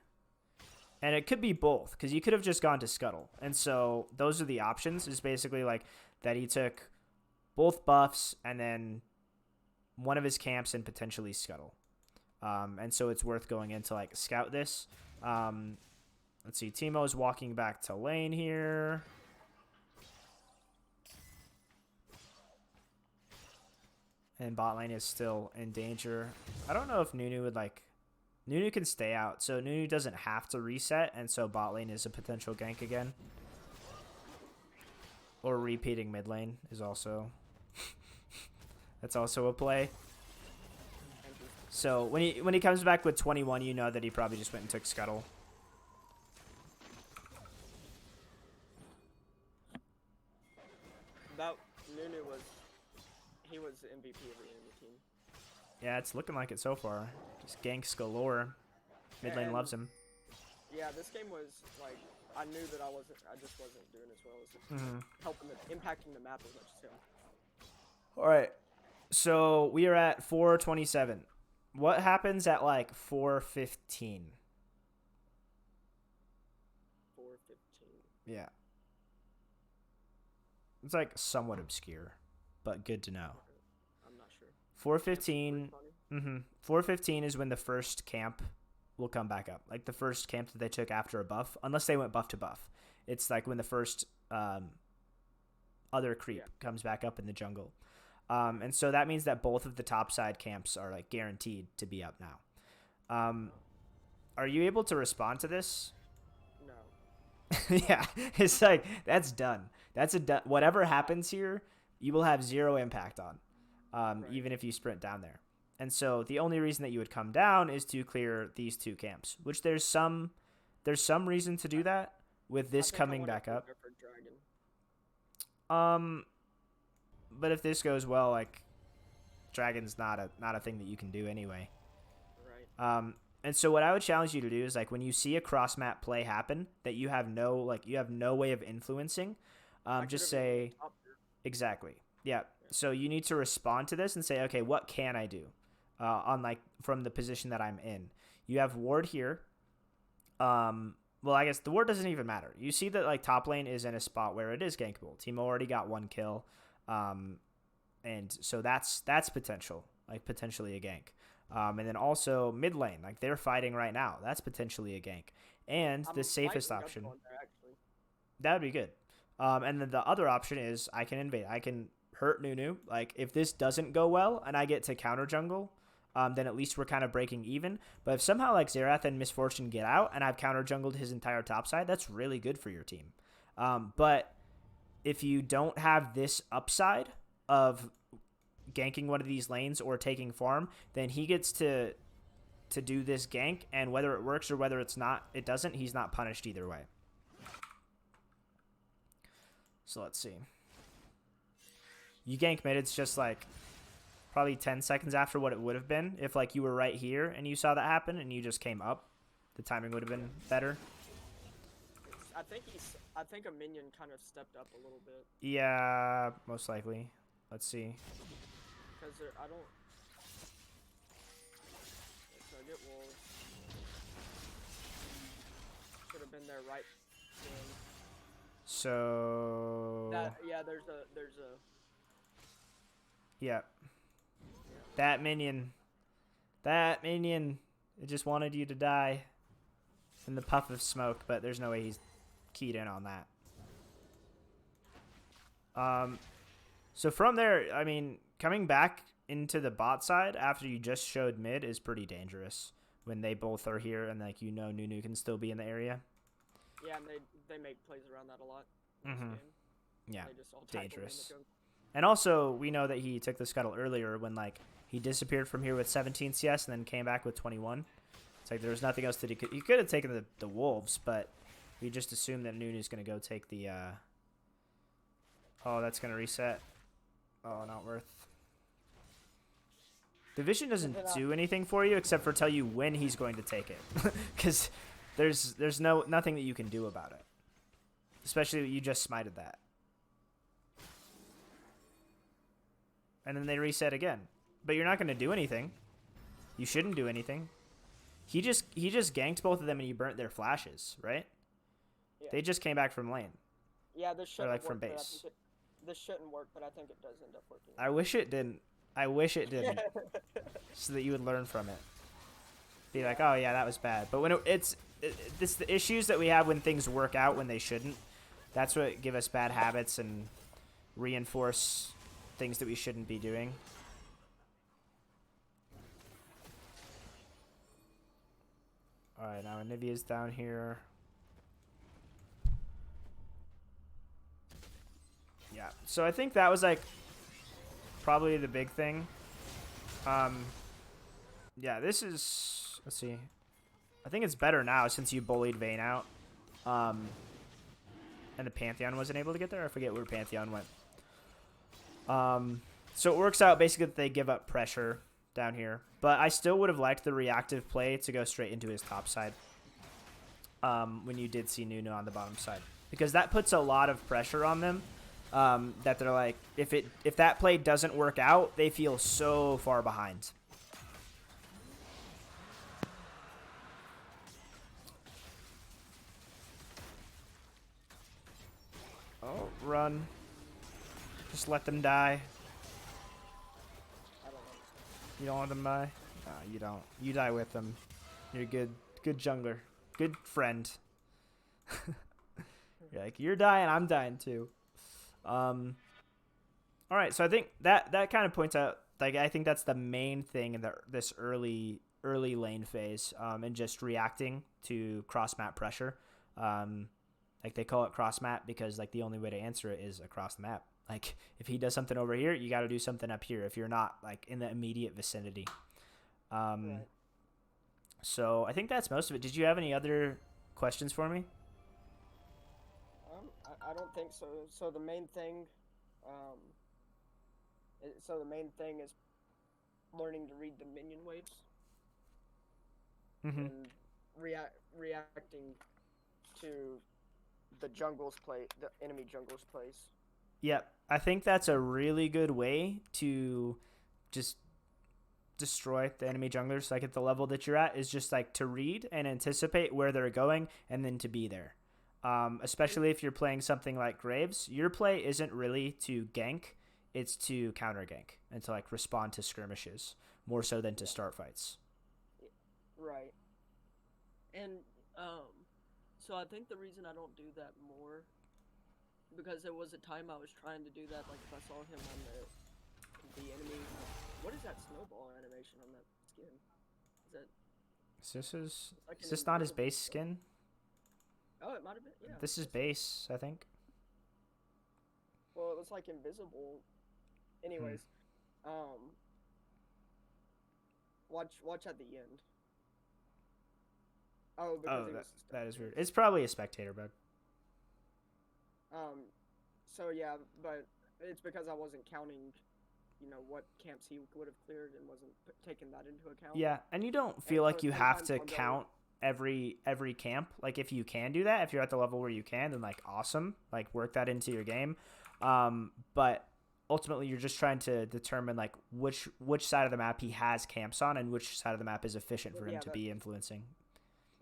and it could be both because you could have just gone to Scuttle. And so those are the options. Is basically like that he took both buffs and then one of his camps and potentially Scuttle. And so it's worth going in to like scout this. Let's see. Teemo's walking back to lane here. And bot lane is still in danger. I don't know if Nunu would like... Nunu can stay out, so Nunu doesn't have to reset, and so bot lane is a potential gank again. Or repeating mid lane is also... That's also a play. And he's So when he comes back with 21, you know that he probably just went and took Scuttle. That Nunu was, he was the MVP of the enemy team. Yeah, it's looking like it so far. Just ganks galore. Mid lane And- loves him. Yeah, this game was like, I knew that I just wasn't doing as well as Mm-hmm. helping impacting the map as much as him. All right. So we are at 427. What happens at like 415? 4:15. Yeah. It's like somewhat obscure, but good to know. I'm not sure. 415. Funny. 415 is when the first camp will come back up. Like the first camp that they took after a buff, unless they went buff to buff. It's like when the first other creep comes back up in the jungle. And so that means that both of the top side camps are like guaranteed to be up now. Are you able to respond to this? No. Yeah, it's like that's done. That's a done. Whatever happens here, you will have zero impact on, Right. even if you sprint down there. And so the only reason that you would come down is to clear these two camps, which there's some reason to do that with this I think I coming wanna back go up. there for Dragon. But if this goes well, like Dragon's not a thing that you can do anyway. Right. And so what I would challenge you to do is like when you see a cross map play happen that you have no way of influencing, I just could've been say top tier. exactly. Yeah. So you need to respond to this and say, okay, what can I do on like from the position that I'm in? You have ward here. Well, I guess the ward doesn't even matter. You see that like top lane is in a spot where it is gankable. Teemo already got 1 kill. And so that's potential, like potentially a gank. And then also mid lane, like they're fighting right now. That's potentially a gank. And the safest liking option, Yasuo on there, actually. that would be good. And then the other option is I can invade. I can hurt Nunu. Like if this doesn't go well and I get to counter jungle, then at least we're kind of breaking even. But if somehow like Xerath and Misfortune get out and I've counter jungled his entire top side, that's really good for your team. But if you don't have this upside of ganking one of these lanes or taking farm, then he gets to do this gank, and whether it works or whether it doesn't, he's not punished either way. So let's see. You gank mid, it's just like probably 10 seconds after what it would have been if like you were right here and you saw that happen and you just came up. The timing would have been better. I think a minion kind of stepped up a little bit. Yeah, most likely. Let's see. Because I don't. So I get wolves. Should have been there right then. So Yeah, there's a. yeah. That minion, it just wanted you to die in the puff of smoke, but there's no way he's keyed in on that. So from there, I mean, coming back into the bot side after you just showed mid is pretty dangerous when they both are here and like Nunu can still be in the area. Yeah, and they make plays around that a lot. In this Mhm. game. Yeah, They just all tackle dangerous. in the jungle. And also we know that he took the scuttle earlier when like he disappeared from here with 17 CS and then came back with 21. It's like there was nothing else that he could have taken the wolves, but we just assumed that Nunu's gonna go take the. Oh, that's gonna reset. Oh, not worth. The vision doesn't do anything for you except for tell you when he's going to take it, because there's nothing that you can do about it. Especially you just smited that, and then they reset again. But you're not going to do anything. You shouldn't do anything. He just ganked both of them and he burnt their flashes, right? Yeah. They just came back from lane. Yeah, this shouldn't like work, from but I base. think this shouldn't work, but I think it does end up working. I wish it didn't. So that you would learn from it. Be like, oh yeah, that was bad. But when it's the issues that we have when things work out when they shouldn't. That's what give us bad habits and reinforce things that we shouldn't be doing. Alright, now Anivia's down here. Yeah, so I think that was like probably the big thing. Yeah, this is. Let's see. I think it's better now since you bullied Vayne out. And the Pantheon wasn't able to get there. I forget where Pantheon went. So it works out basically that they give up pressure down here. But I still would have liked the reactive play to go straight into his top side. When you did see Nunu on the bottom side. Because that puts a lot of pressure on them. That they're like, if that play doesn't work out, they feel so far behind. Oh, run. Just let them die. I don't understand. You don't want them to die? No, you don't. You die with them. You're good jungler. Good friend. You're like, you're dying, I'm dying too. Alright, so I think that kind of points out, like, I think that's the main thing in this early lane phase, and just reacting to cross map pressure. Like, they call it cross map because, like, the only way to answer it is across the map. Like, if he does something over here, you got to do something up here if you're not, like, in the immediate vicinity. Right. So I think that's most of it. Did you have any other questions for me? I don't think so. So the main thing, is learning to read the minion waves Mm-hmm. and reacting to the enemy jungle's plays. Yep. I think that's a really good way to just destroy the enemy junglers, like at the level that you're at, is just like to read and anticipate where they're going and then to be there. Especially if you're playing something like Graves, your play isn't really to gank, it's to counter gank and to like respond to skirmishes more so than to start fights. Right. And so I think the reason I don't do that more, because there was a time I was trying to do that, like if I saw him on the enemy. What is that snowball animation on that skin? Is this not his base skin? Oh, it might have been. Yeah. This is base, I think. Well, it was like invisible. Anyways, watch at the end. Oh, because that is weird. It's probably a spectator bug. So yeah, but it's because I wasn't counting, what camps he would have cleared and wasn't taking that into account. Yeah, and you don't feel like you have to count every camp. Like, if you can do that, if you're at the level where you can, then like awesome, like work that into your game. But ultimately you're just trying to determine like which side of the map he has camps on and which side of the map is efficient for him to be influencing.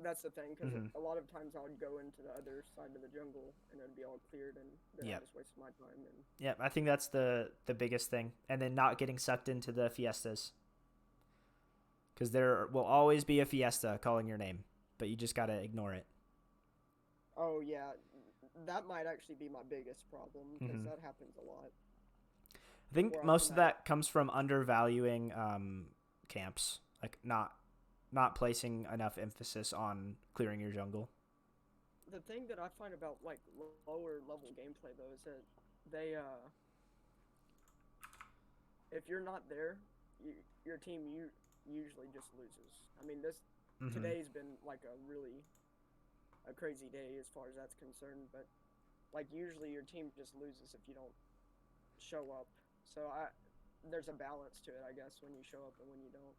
That's the thing, because a lot of times I would go into the other side of the jungle and it'd be all cleared, and then I just wasted my time. And yeah, I think that's the biggest thing, and then not getting sucked into the fiestas, because there will always be a fiesta calling your name, but you just gotta ignore it. Oh yeah, that might actually be my biggest problem, because that happens a lot. I think most of that comes from undervaluing camps, like not placing enough emphasis on clearing your jungle. The thing that I find about like lower level gameplay though is that they if you're not there, your team usually just loses. I mean, today's been like a crazy day as far as that's concerned, but like usually your team just loses if you don't show up. So there's a balance to it, I guess, when you show up and when you don't.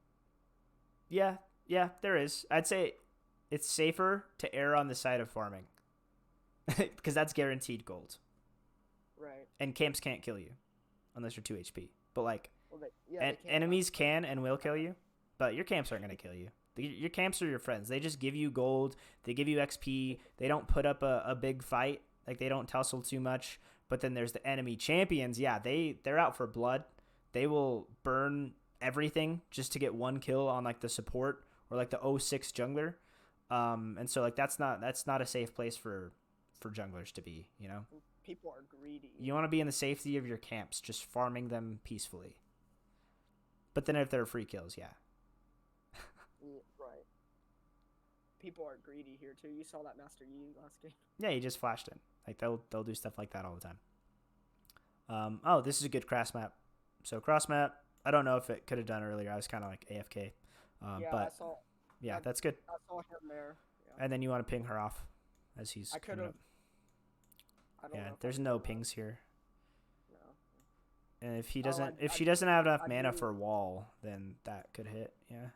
Yeah, there is. I'd say it's safer to err on the side of farming, because that's guaranteed gold. Right. And camps can't kill you unless you're 2 HP. But like, they enemies can and will kill you, but your camps aren't going to kill you. Your camps are your friends. They just give you gold. They give you XP. They don't put up a big fight. Like, they don't tussle too much. But then there's the enemy champions. Yeah, they're out for blood. They will burn everything just to get one kill on like the support or like the 06 jungler. And so like that's not a safe place for junglers to be, People are greedy. You want to be in the safety of your camps, just farming them peacefully. But then if they're free kills, yeah. Right. People are greedy here too. You saw that Master Yi last game. Yeah, he just flashed in. Like they'll do stuff like that all the time. Oh, this is a good cross map. So cross map, I don't know if it could have done earlier. I was kind of like AFK. Yeah, But yeah, I, that's good. I saw him there. Yeah. And then you want to ping her off as he's I could coming have. up. I don't Yeah, know if I there's can no or not. pings here. No. And if he Oh, doesn't, if I she do. doesn't have enough I mana do. for wall, then that could hit. Yeah.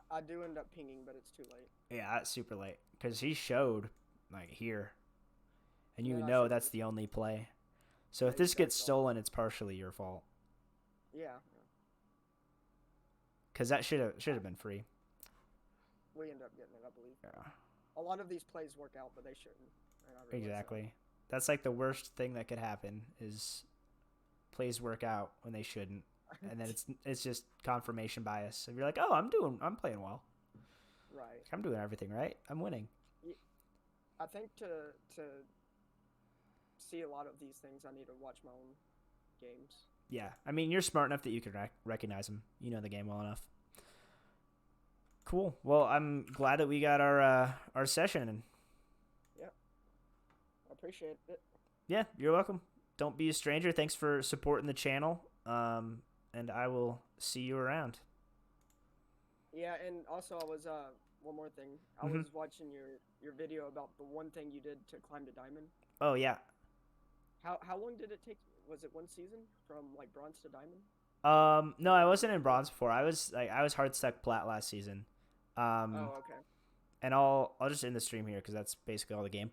I do end up pinging, but it's too late. Yeah, that's super late because he showed like here, and you Man, I know should've that's just- the only play. So Yeah, if this you gotta gets go. stolen, it's partially your fault Yeah. because that should have been free. We end up getting it, I believe. Yeah, A lot of these plays work out, but they shouldn't. And I realize that. exactly. That's like the worst thing that could happen is plays work out when they shouldn't, and then it's just confirmation bias. If you're like, oh, I'm playing well, Right. I'm doing everything right, I'm winning. I think to see a lot of these things, I need to watch my own games. Yeah, I mean you're smart enough that you can recognize them. You know the game well enough. Cool. Well, I'm glad that we got our session. And I appreciate it. yeah, you're welcome. Don't be a stranger. Thanks for supporting the channel. And I will see you around. Yeah, and also I was one more thing. I Mhm. was watching your video about the one thing you did to climb to diamond. Oh yeah. How long did it take? Was it one season from like bronze to diamond? No, I wasn't in bronze before. I was hard stuck plat last season. Oh, okay. And I'll just end the stream here because that's basically all the game.